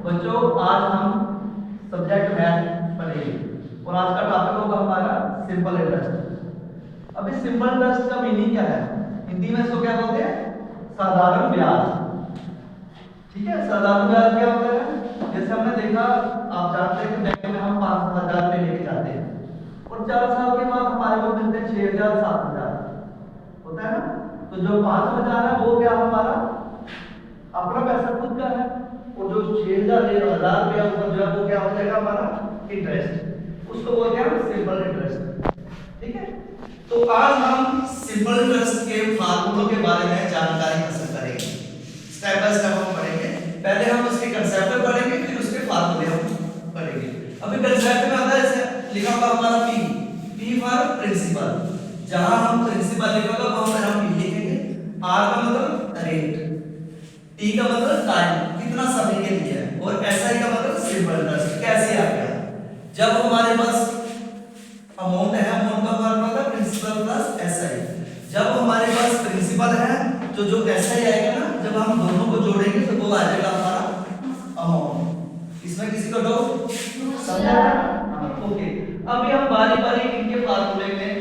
बच्चों आज हम सब्जेक्ट मैथ पढ़ेंगे और आज का टॉपिक होगा हमारा सिंपल इंटरेस्ट। अब इस सिंपल इंटरेस्ट का मीनिंग क्या है? हिंदी में इसको क्या बोलते हैं? साधारण ब्याज। ठीक है, साधारण ब्याज क्या होता है? जैसे हमने देखा, आप जानते हैं कि बैंक में हम 5,000 रुपए लेके जाते हैं और 4 साल के बाद हमारे को मिलते हैं 6,000 7,000, होता है ना? तो जो 5,000 है वो क्या हमारा अपना पैसा खुद का है, और जो 6,000 रुपया ऊपर जो है वो क्या हो जाएगा हमारा इंटरेस्ट, उसको बोलते हैं हम सिंपल इंटरेस्ट। ठीक है, तो आज हम सिंपल इंटरेस्ट के फार्मूलों के बारे में जानकारी हासिल करेंगे। स्टेप बाय स्टेप हम पढ़ेंगे। पहले हम उसके कंसेप्ट पढ़ेंगे, फिर उसके फार्मूले हम पढ़ेंगे। अभी कंसेप्ट में आता है ऐसे लिखा हुआ हमारा पी फॉर प्रिंसिपल। जहां हम प्रिंसिपल लिखा होगा वहां पर हम पी लिखेंगे। आर का मतलब रेट, टी का मतलब टाइम, कितना समय के लिए है, और एसआई का मतलब सिंपल इंटरेस्ट कैसे आ गया। जब हमारे पास अमाउंट है, अमाउंट का फॉर्मूला था प्रिंसिपल प्लस एसआई। जब हमारे पास प्रिंसिपल है तो जो एसआई आएगा ना, जब हम दोनों को जोड़ेंगे तो वो आ जाएगा हमारा अमाउंट। इसमें किसी को डाउट समझा? हां, ओके। अभी हम बारी बारी इनके फार्मूले में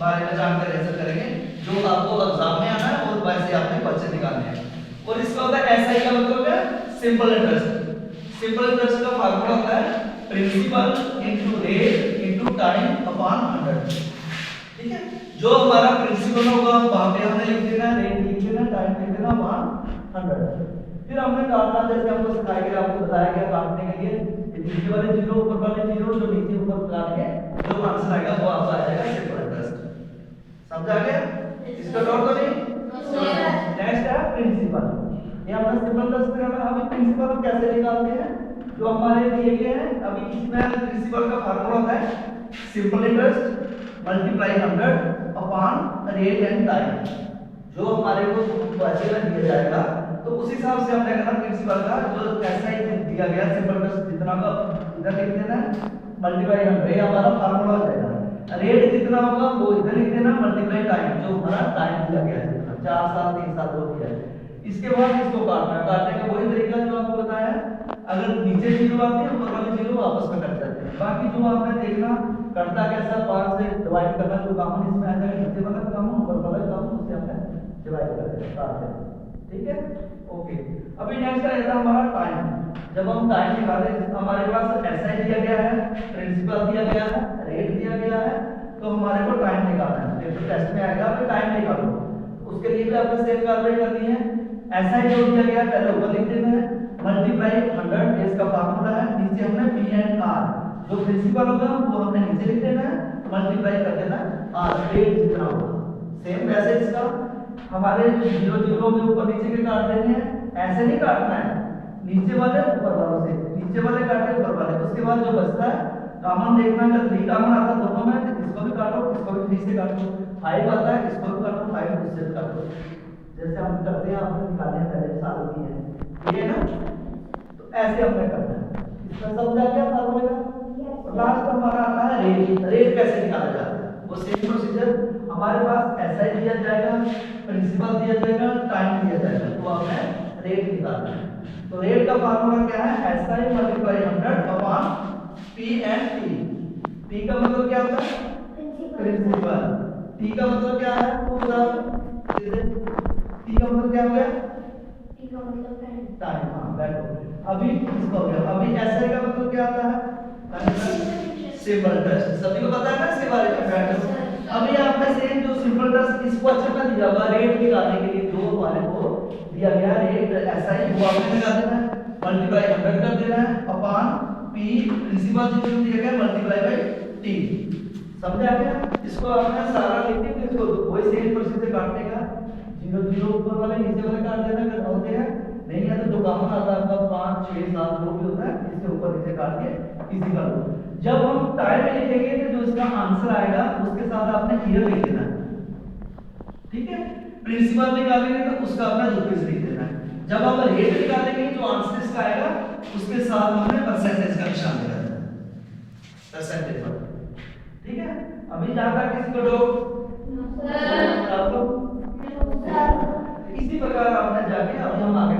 बारे में जानकारी हासिल करेंगे जो आपको एग्जाम में आना है और वैसे आपने क्वेश्चन निकालने हैं। और इसका होता है एसआई का मतलब क्या? Simple interest. सिंपल इंटरेस्ट का फार्मूला होता है principal into rate into time upon 100। ठीक है, जो हमारा प्रिंसिपल होगा वहां पे हमने लिख देना, रेट लिख देना, टाइम लिख देना अपॉन 100। फिर हमने काटना, जैसे हमको सिखाया गया, आपको बताया गया काटने के लिए नीचे वाले जीरो ऊपर वाले जीरो, जो नीचे ऊपर काट के जो आंसर आएगा वो आपका आ जाएगा सिंपल इंटरेस्ट। समझ आ गया? इसका डाउट तो नहीं? नेक्स्ट है प्रिंसिपल। ये हमारा सिंपल इंटरेस्ट में है। अभी प्रिंसिपल हम कैसे निकालते हैं? जो हमारे दिए गए हैं, अभी इसमें प्रिंसिपल का फार्मूला होता है simple interest multiply 100 upon rate and time. जो हमारे को क्वेश्चन में दिया जाएगा तो उस हिसाब से हमने करना प्रिंसिपल का जो ऐसा ही दिया गया सिंपल इंटरेस्ट जितना का इधर लिख देना मल्टीप्लाई 100, ये हमारा फार्मूला हो जाएगा। रेट जितना होगा वो इधर लिख देना मल्टीप्लाई टाइम, जो हमारा टाइम दिया गया है 4 साल 3 साल हो गया है। इसके बाद इसको काटना, काटने का वही तरीका जो आपको बताया। अगर नीचे जीरो आते हैं ऊपर वाले जीरो आपस में कट जाते हैं। बाकी जो आपने देखना कटता कैसा 5 से डिवाइड करना, जो कॉमन इसमें आ जाएगा नीचे वाला कॉमन ऊपर वाला कॉमन, उससे हमने डिवाइड कर दिया काट दिया। ठीक है, ओके। अभी नेक्स्ट रहेगा हमारा टाइम। जब हम टाइम निकालें, हमारे पास एसआई दिया गया है, प्रिंसिपल दिया गया है, रेट दिया गया है, तो हमारे को टाइम निकालना है। देखो टेस्ट में आएगा फिर टाइम निकालो, उसके लिए भी आपको सेम कार्रवाई करनी है। एसआई जो दिया गया है पहले ऊपर लिख देना है मल्टीप्लाई 100, इसका फार्मूला है। नीचे हमने पी एंड आर, जो प्रिंसिपल होगा वो हमने नीचे लिख देना है, मल्टीप्लाई कर देना आर, रेट जितना होगा। सेम वैसे इसका हमारे जीरो जीरो में ऊपर नीचे के काट देने हैं, ऐसे नहीं काटना है, नीचे वाले ऊपर वालों से, नीचे वाले काटे ऊपर वाले। उसके बाद जो बचता है कॉमन देखना, अगर 3 कॉमन आता है दोनों में तो इसको भी काटो, इसको भी 3 से काटो। 5 आता है इसको भी काटो, 5 इससे भी काटो, जैसे हम करते हैं। आपने निकाले हैं पहले साल की है ये ना, तो ऐसे हमने करना है। इसमें समझ आ गया फार्मूले का? और लास्ट हमारा आता है रेट। रेट कैसे निकाला जाता है? वो सेम प्रोसीजर, हमारे पास एसआई दिया जाएगा, प्रिंसिपल दिया जाएगा, टाइम दिया जाएगा, तो हमें रेट निकालना है। तो रेट का फार्मूला क्या है? SI multiply 100 upon P and T. P का मतलब क्या होता है? प्रिंसिपल। टी का मतलब क्या है? पूरा। टी का मतलब क्या हो गया? टी का मतलब टाइम। हां, बैठो। अभी इसका हो गया। अभी एसआई का मतलब क्या आता है? Simple interest. सभी को पता है ना इसके बारे में? बैठो। अभी आपने सेम जो सिंपल इंटरेस्ट इस क्वेश्चन में दिया हुआ रेट निकालने के लिए जो हमारे को दिया गया रेट एसआई वो आपने निकाल देना है, मल्टीप्लाई 100 कर देना है अपॉन पी प्रिंसिपल जो दिया गया मल्टीप्लाई बाय टी। समझ आ गया? इसको आपने सारा लिख के इसको वही सेम प्रोसीजर काटने का, जीरो जीरो ऊपर वाले नीचे वाले काट देना अगर होते हैं, नहीं है तो जो कॉमन आता है आपका 5 6 7 जो भी होता है इससे ऊपर नीचे काट के इजी कर लो। जब हम टाइम में लिखेंगे तो जो इसका आंसर आएगा उसके साथ आपने ईयर लिख देना है। ठीक है, प्रिंसिपल निकालेंगे तो उसका अपना रुपीस लिख देना है। जब हम रेट निकालेंगे जो आंसर इसका आएगा उसके साथ हमने परसेंटेज का निशान लगा देना है, परसेंटेज पर। ठीक है, अभी जहां तक किसी को डाउट? इसी प्रकार आपने जाके अभी हम आगे